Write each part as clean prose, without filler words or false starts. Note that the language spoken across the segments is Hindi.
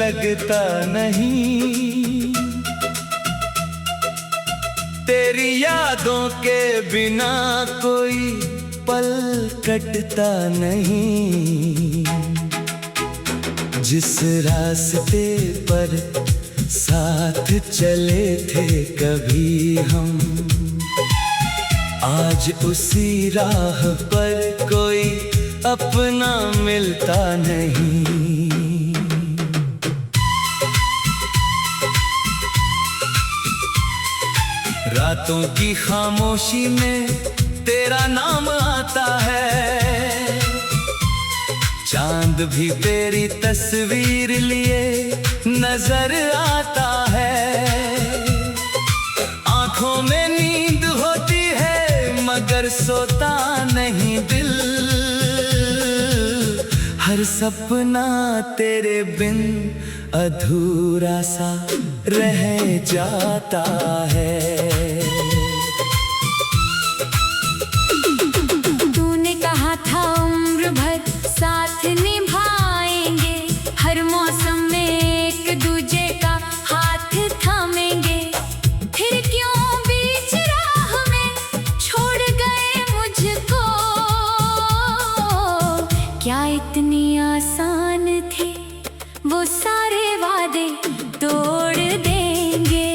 लगता नहीं, तेरी यादों के बिना कोई पल कटता नहीं। जिस रास्ते पर साथ चले थे कभी हम, आज उसी राह पर कोई अपना मिलता नहीं। रातों की खामोशी में तेरा नाम आता है, चांद भी तेरी तस्वीर लिए नजर आता है। आंखों में नींद होती है मगर सोता नहीं दिल, हर सपना तेरे बिन अधूरा सा रह जाता है। तूने कहा था उम्र भर साथ निभाएंगे, हर मौसम में एक दूजे का हाथ थामेंगे। फिर क्यों बीच राह में छोड़ गए मुझको, क्या इतनी आसान थे वो सारे वादे तोड़ देंगे।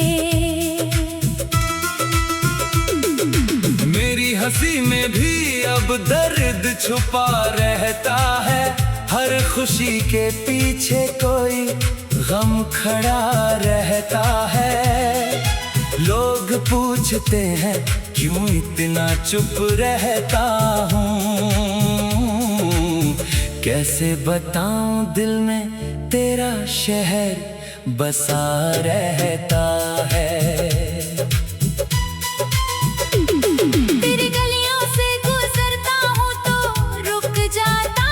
मेरी हंसी में भी अब दर्द छुपा रहता है, हर खुशी के पीछे कोई गम खड़ा रहता है। लोग पूछते हैं क्यों इतना चुप रहता हूँ, कैसे बताऊं दिल में तेरा शहर बसा रहता है। तेरी गलियों से गुजरता हूँ तो रुक जाता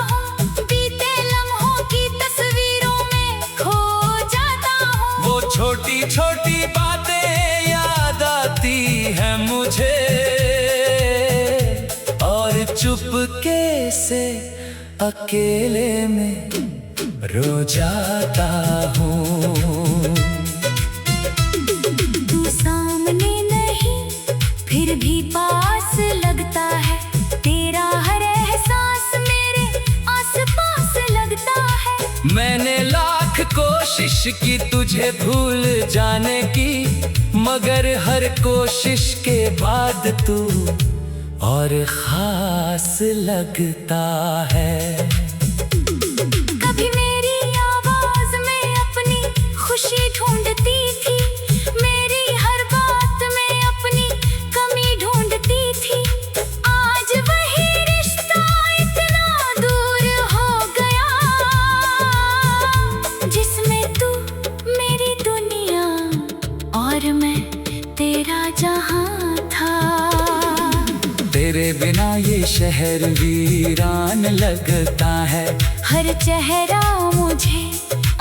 हूँ, बीते लम्हों की तस्वीरों में खो जाता हूँ। वो छोटी छोटी बातें याद आती हैं मुझे, और चुपके से अकेले में रो जाता हूँ। तू सामने नहीं फिर भी पास लगता है, तेरा हर एहसास मेरे आसपास लगता है। मैंने लाख कोशिश की तुझे भूल जाने की, मगर हर कोशिश के बाद तू और खास लगता है। कभी मेरी आवाज में अपनी खुशी ढूंढती थी, मेरी हर बात में अपनी कमी ढूंढती थी। आज वही रिश्ता इतना दूर हो गया, जिसमें तू मेरी दुनिया और मैं तेरा जहां था। तेरे बिना ये शहर वीरान लगता है, हर चेहरा मुझे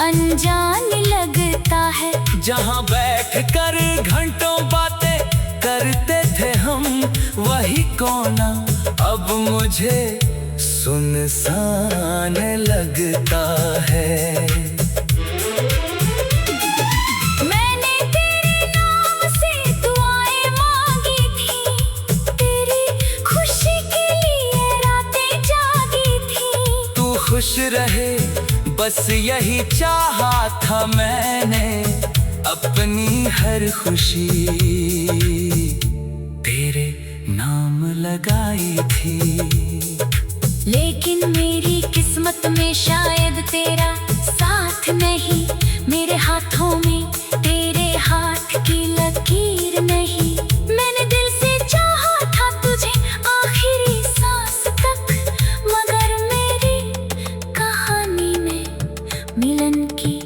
अनजान लगता है। जहाँ बैठ कर घंटों बातें करते थे हम, वही कोना अब मुझे सुनसान लगता है। मैंने तेरे नाम से दुआएं मांगी थी, तेरी खुशी के लिए रातें जागी थी। तू खुश रहे बस यही चाहा था मैंने, अपनी हर खुशी तेरे नाम लगाई थी। लेकिन मेरी किस्मत में शायद तेरा साथ नहीं, मेरे हाथों में तेरे हाथ की लकीर नहीं। मैंने दिल से चाहा था तुझे आखिरी सांस तक, मगर मेरी कहानी में मिलन की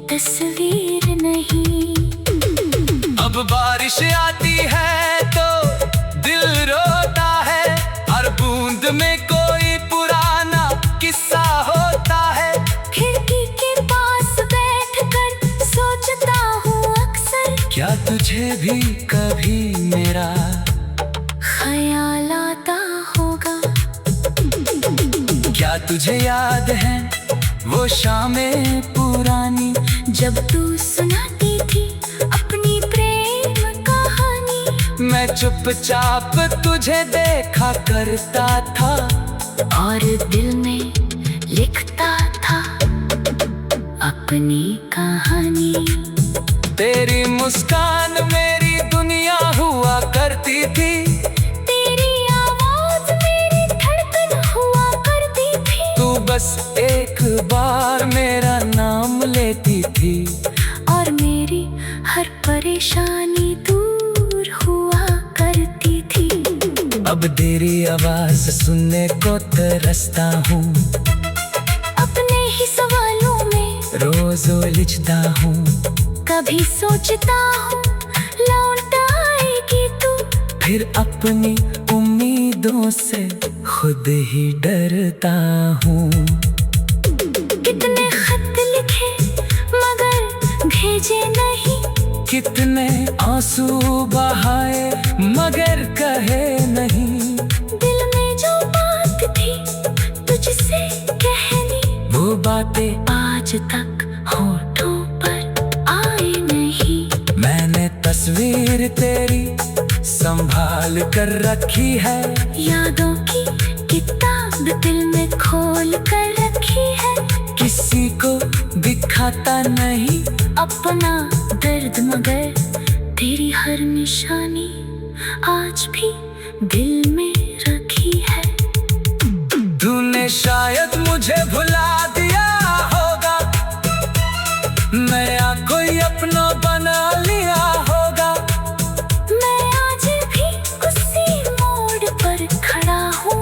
तस्वीर नहीं। अब बारिश आती है तो दिल रोता है, हर बूंद में कोई पुराना किस्सा होता है। खिड़की के पास बैठकर सोचता हूँ अक्सर, क्या तुझे भी कभी मेरा ख्याल आता होगा। क्या तुझे याद है वो शामें पुरानी, जब तू सुनाती थी अपनी प्रेम कहानी। मैं चुपचाप तुझे देखा करता था और दिल में लिखता था अपनी कहानी। तेरी मुस्कान मेरी दुनिया हुआ करती थी, तेरी आवाज मेरी धड़कन हुआ करती थी। तू बस एक बार मेरा नाम लेती थी, और मेरी हर परेशानी दूर हुआ करती थी। अब तेरी आवाज सुनने को तरसता हूँ, अपने ही सवालों में रोज उलझता हूँ। कभी सोचता हूँ लौट आएगी तू, फिर अपनी उम्मीदों से खुद ही डरता हूँ। कितने खत लिखे मगर भेजे नहीं, कितने आंसू बहाए मगर कहे नहीं। दिल में जो बात थी तुझसे कहनी, वो बातें आज तक होठों पर आए नहीं। मैंने तस्वीर तेरी संभाल कर रखी है, यादों की किताब दिल में खोल कर रखी है। किसी को दिखाता नहीं अपना दर्द मगर तेरी हर निशानी आज भी दिल में रखी है। तूने शायद मुझे भुला दिया होगा, नया कोई अपना बना लिया होगा। मैं आज भी उसी मोड़ पर खड़ा हूँ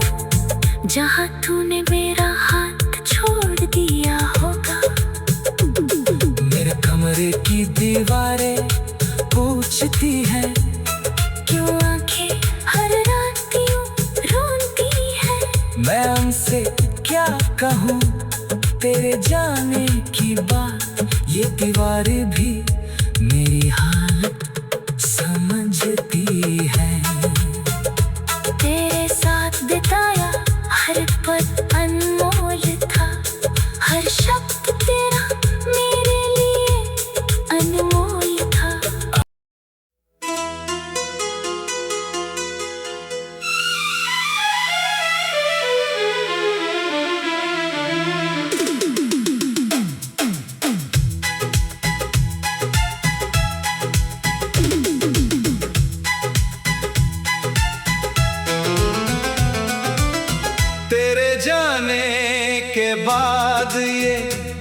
जहाँ तूने मेरा हाथ छोड़ दिया होगा। मेरे कमरे की दीवारें पूछती है, क्यों आंखें हर रात यूं रोती है। मैं उनसे क्या कहूँ तेरे जाने की बात। ये दीवारें भी मेरी हालत समझती है। तेरे साथ बिताया हर पल अनमोल था, हर शब्द तेरा मेरे लिए अनमोल था। तेरे जाने के बाद ये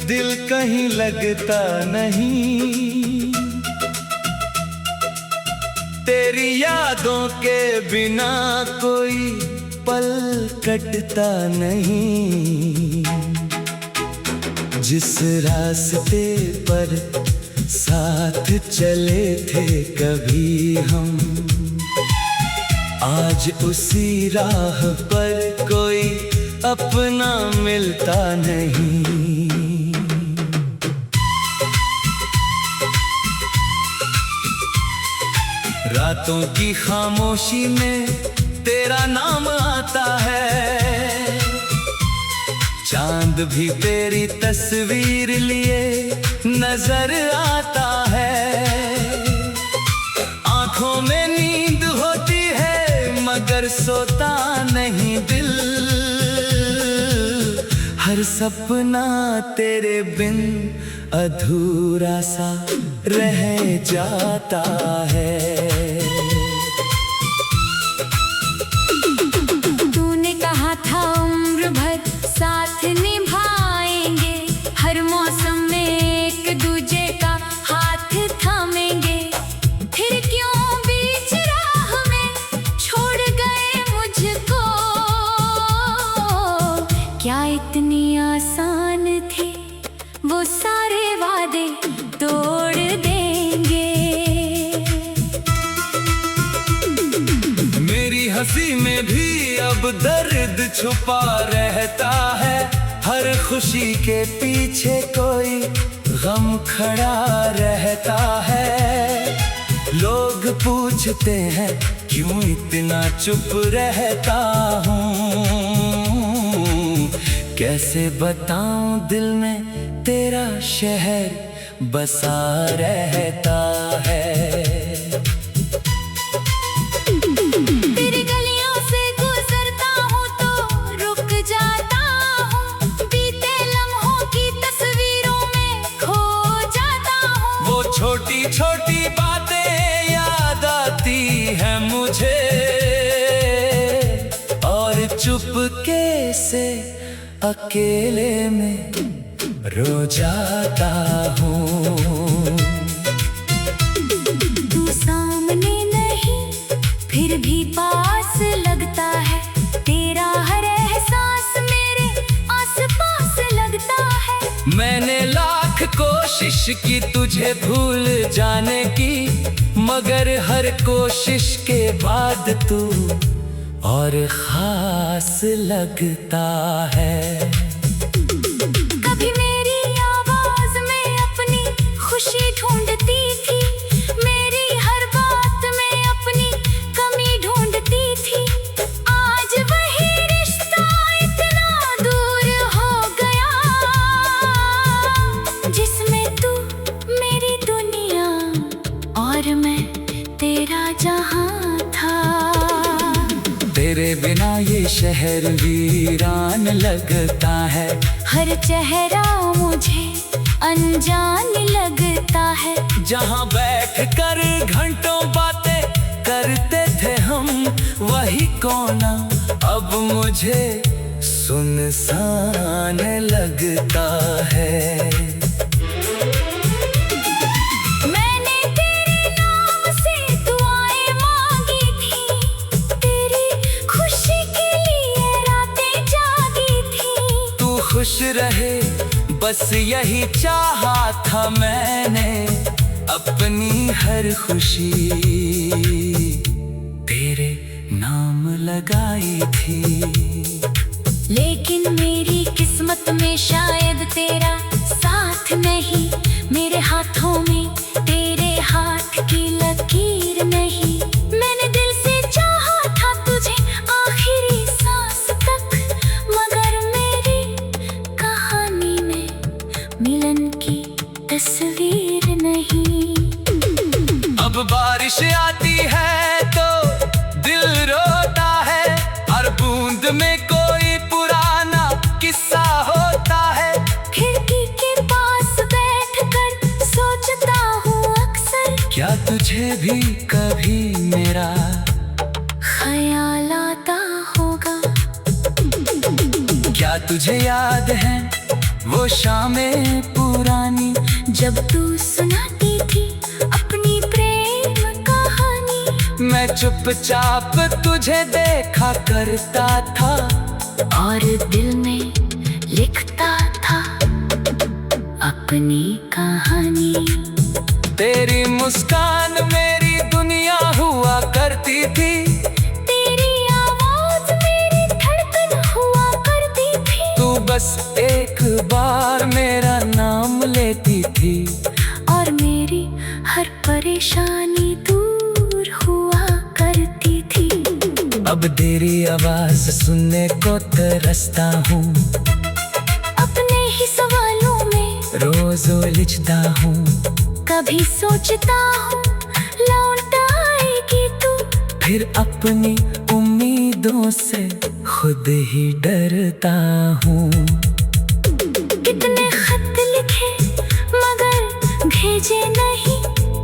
दिल कहीं लगता नहीं, तेरी यादों के बिना कोई पल कटता नहीं। जिस रास्ते पर साथ चले थे कभी हम, आज उसी राह पर कोई अपना मिलता नहीं। रातों की खामोशी में तेरा नाम आता है, चांद भी तेरी तस्वीर लिए नजर आता है। आंखों में नींद होती है मगर सोता नहीं दिल, हर सपना तेरे बिन अधूरा सा रह जाता है। तूने कहा था उम्र भर साथ निभाएंगे, हर मौसम में एक दूजे का हाथ थामेंगे। फिर क्यों बीच राह में छोड़ गए मुझको, क्या इतनी आसान थे वो सारे वादे तोड़ देंगे। मेरी हंसी में भी अब दर्द छुपा रहता है, हर खुशी के पीछे कोई गम खड़ा रहता है। लोग पूछते हैं क्यों इतना चुप रहता हूँ, कैसे बताऊं दिल में तेरा शहर बसा रहता है। तेरी गलियों से गुजरता हूँ तो रुक जाता हूँ, बीते लम्हों की तस्वीरों में खो जाता हूँ। वो छोटी छोटी बातें याद आती है मुझे और चुपके से अकेले में रो जाता हूँ। तू सामने नहीं फिर भी पास लगता है, तेरा हर एहसास मेरे आसपास लगता है। मैंने लाख कोशिश की तुझे भूल जाने की, मगर हर कोशिश के बाद तू और खास लगता है। कभी मेरी आवाज में अपनी खुशी ढूंढती थी, मेरी हर बात में अपनी कमी ढूंढती थी। आज वही रिश्ता इतना दूर हो गया, जिसमें तू मेरी दुनिया और मैं तेरा जहां था। तेरे बिना ये शहर वीरान लगता है, हर चेहरा मुझे अनजान लगता है। जहाँ बैठ कर घंटों बातें करते थे हम, वही कोना अब मुझे सुनसान लगता है। खुश रहे बस यही चाहा था मैंने, अपनी हर खुशी तेरे नाम लगाई थी। लेकिन मेरी किस्मत में शायद तेरा साथ नहीं, मेरे हाथों में तेरे हाथ की लकीर नहीं। मैंने दिल से चाहा था तुझे आखिरी सांस तक, मगर मिलन की तस्वीर नहीं। अब बारिश आती है तो दिल रोता है, हर बूंद में कोई पुराना किस्सा होता है। खिड़की के पास बैठकर सोचता हूँ अक्सर, क्या तुझे भी कभी मेरा ख्याल आता होगा। क्या तुझे याद है वो शामें पुरानी, जब तू सुनाती थी अपनी प्रेम कहानी। मैं चुपचाप तुझे देखा करता था और दिल में लिखता था अपनी कहानी। तेरी मुस्कान मेरी दुनिया हुआ करती थी, तेरी आवाज मेरी धड़कन हुआ करती थी। तू बस एक बार मेरा नाम लेती थी और मेरी हर परेशानी दूर हुआ करती थी। अब तेरी आवाज सुनने को तरसता हूँ, अपने ही सवालों में रोज उलझता हूँ। कभी सोचता हूँ लौट आएगी तू, फिर अपनी उम्मीदों से खुद ही डरता हूँ। कितने खत लिखे मगर भेजे नहीं,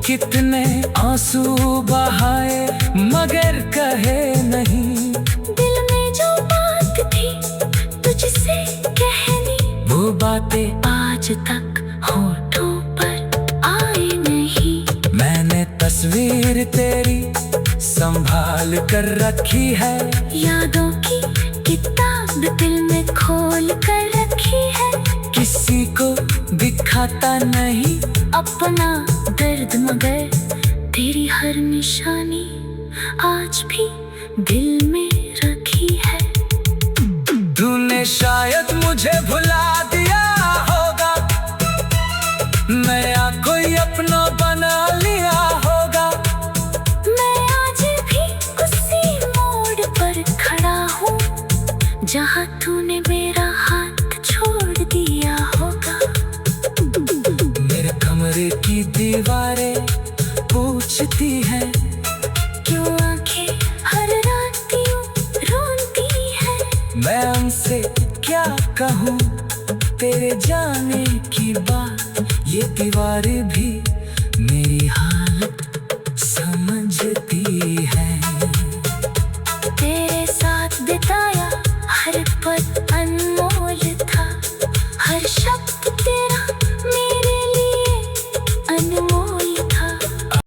कितने आंसू बहाए मगर कहे नहीं। दिल में जो बात थी तुझसे कहनी, वो बातें आज तक होठों पर आए नहीं। मैंने तस्वीर तेरी संभाल कर रखी है, यादों की किताब दिल में खोल कर रखी है। किसी को दिखाता नहीं अपना दर्द, मगर तेरी हर निशानी आज भी दिल में रखी है। तूने शायद मुझे भुला दिया होगा, नया कोई अपना बना लिया होगा। मैं आज भी उसी मोड़ पर खड़ा हूँ, जहाँ तूने मेरा हाथ पूछती है, क्यों आंखें हर रात यूं रोती है। मैं उनसे क्या कहूँ तेरे जाने की बात, ये दीवार भी